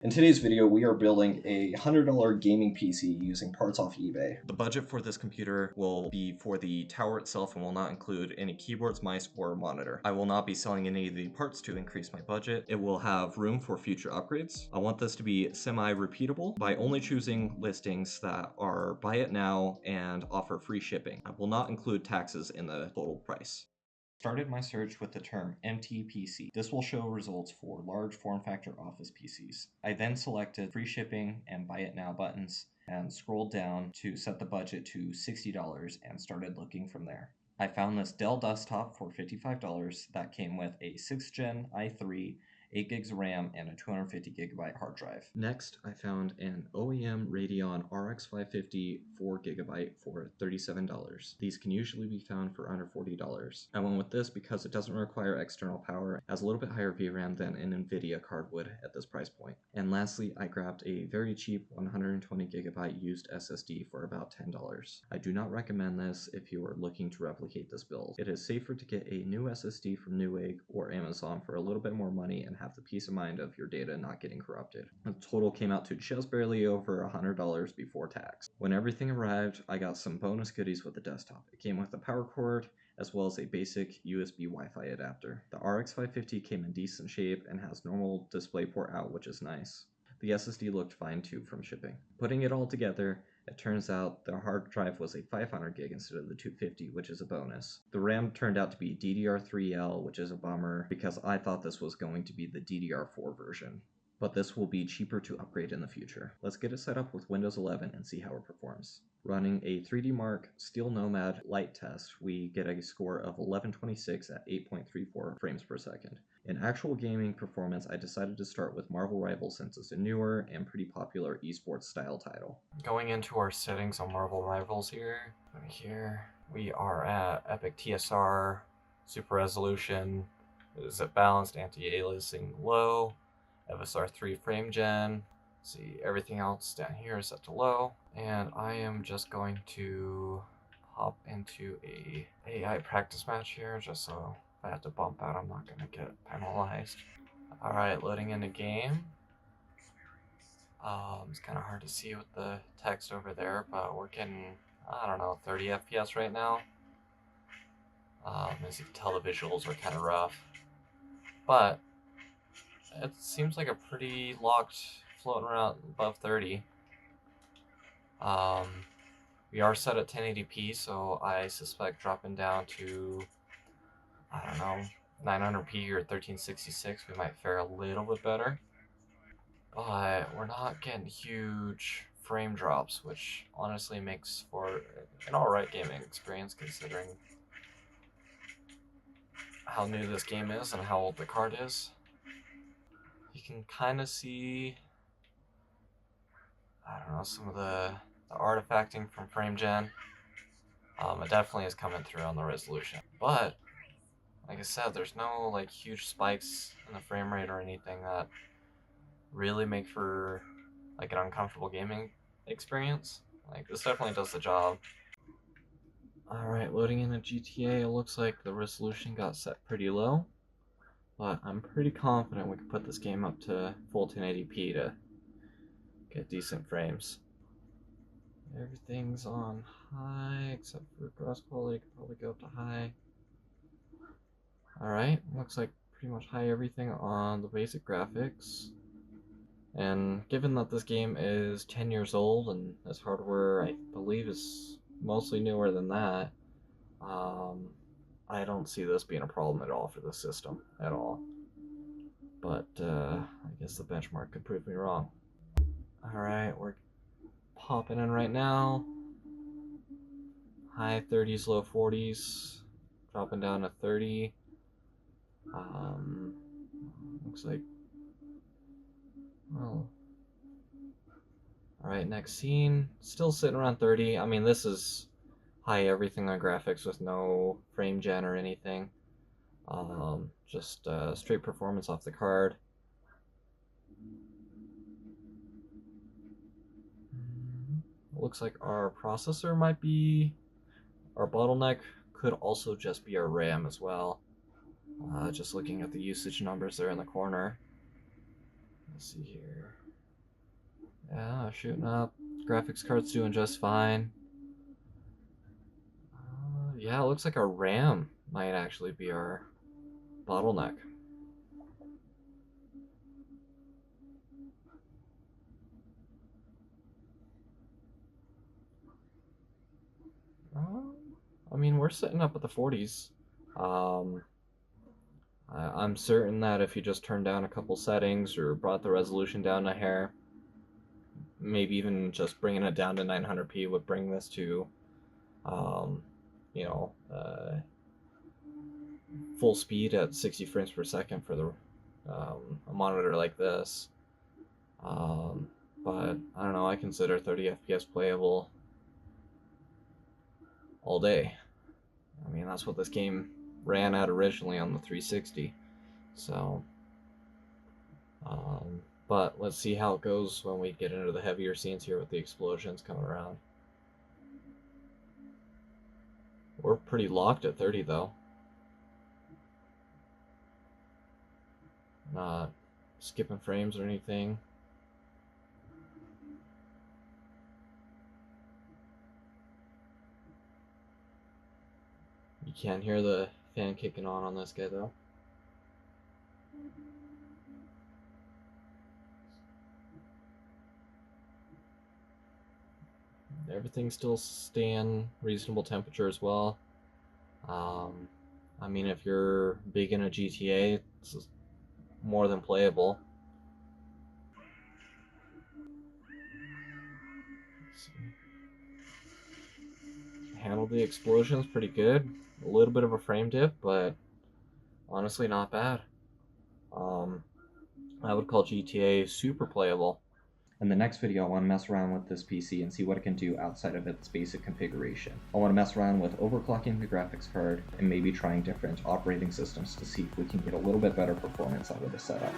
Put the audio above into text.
In today's video, we are building a $100 gaming PC using parts off eBay. The budget for this computer will be for the tower itself and will not include any keyboards, mice, or monitor. I will not be selling any of the parts to increase my budget. It will have room for future upgrades. I want this to be semi-repeatable by only choosing listings that are buy it now and offer free shipping. I will not include taxes in the total price. Started my search with the term MTPC. This will show results for large form factor office PCs. I then selected free shipping and buy it now buttons and scrolled down to set the budget to $60 and started looking from there. I found this Dell desktop for $55 that came with a 6th gen i3, 8 gigs of RAM, and a 250 gigabyte hard drive. Next, I found an OEM Radeon RX 550 4GB for $37. These can usually be found for under $40. I went with this because it doesn't require external power, has a little bit higher VRAM than an Nvidia card would at this price point. And lastly, I grabbed a very cheap 120GB used SSD for about $10. I do not recommend this if you are looking to replicate this build. It is safer to get a new SSD from Newegg or Amazon for a little bit more money and have the peace of mind of your data not getting corrupted. The total came out to just barely over $100 before tax. When everything arrived, I got some bonus goodies with the desktop. It came with a power cord, as well as a basic USB Wi-Fi adapter. The RX 550 came in decent shape and has normal DisplayPort out, which is nice. The SSD looked fine too from shipping. Putting it all together, it turns out the hard drive was a 500 gig instead of the 250, which is a bonus. The RAM turned out to be DDR3L, which is a bummer because I thought this was going to be the DDR4 version. But this will be cheaper to upgrade in the future. Let's get it set up with Windows 11 and see how it performs. Running a 3D Mark Steel Nomad light test, we get a score of 1126 at 8.34 frames per second. In actual gaming performance, I decided to start with Marvel Rivals since it's a newer and pretty popular esports style title. Going into our settings on Marvel Rivals here, we are at Epic TSR, Super Resolution, is it balanced, anti-aliasing low, FSR 3 frame gen. See, everything else down here is set to low, and I am just going to hop into a AI practice match here just so if I have to bump out, I'm not going to get penalized. Alright, loading in the game. It's kind of hard to see with the text over there, but we're getting, I don't know, 30 FPS right now. As you can tell, the visuals are kind of rough, but it seems like a pretty locked, floating around above 30. We are set at 1080p, so I suspect dropping down to, I don't know, 900p or 1366, we might fare a little bit better. But we're not getting huge frame drops, which honestly makes for an alright gaming experience considering how new this game is and how old the card is. You can kind of see, I don't know, some of the artifacting from FrameGen. It definitely is coming through on the resolution. But, like I said, there's no like huge spikes in the frame rate or anything that really make for like an uncomfortable gaming experience. Like, this definitely does the job. Alright, loading into GTA, it looks like the resolution got set pretty low, but I'm pretty confident we can put this game up to full 1080p to get decent frames. Everything's on high, except for gross quality, could probably go up to high. Alright, looks like pretty much high everything on the basic graphics. And given that this game is 10 years old and this hardware I believe is mostly newer than that, I don't see this being a problem at all for the system, at all. But I guess the benchmark could prove me wrong. Alright, we're popping in right now. High 30s, low 40s, dropping down to 30. Looks like, well, alright, next scene, still sitting around 30. I mean, this is high everything on graphics with no frame gen or anything. Just straight performance off the card. Looks like our processor might be our bottleneck, could also just be our RAM as well. Just looking at the usage numbers there in the corner. Let's see here. Yeah, shooting up. Graphics card's doing just fine. Yeah, it looks like our RAM might actually be our bottleneck. I mean, we're sitting up at the 40s. Um, I'm certain that if you just turned down a couple settings or brought the resolution down a hair, maybe even just bringing it down to 900p would bring this to, um, you know, full speed at 60 frames per second for the a monitor like this. Um, but I don't know. I consider 30 FPS playable all day. I mean, that's what this game ran at originally on the 360. So, but let's see how it goes when we get into the heavier scenes here with the explosions coming around. We're pretty locked at 30 though. Not skipping frames or anything. You can't hear the fan kicking on this guy though. Everything's still staying reasonable temperature as well. I mean, if you're big into GTA, it's more than playable. Handled the explosions pretty good. A little bit of a frame dip, but honestly not bad. I would call GTA super playable. In the next video, I want to mess around with this PC and see what it can do outside of its basic configuration. I want to mess around with overclocking the graphics card and maybe trying different operating systems to see if we can get a little bit better performance out of the setup.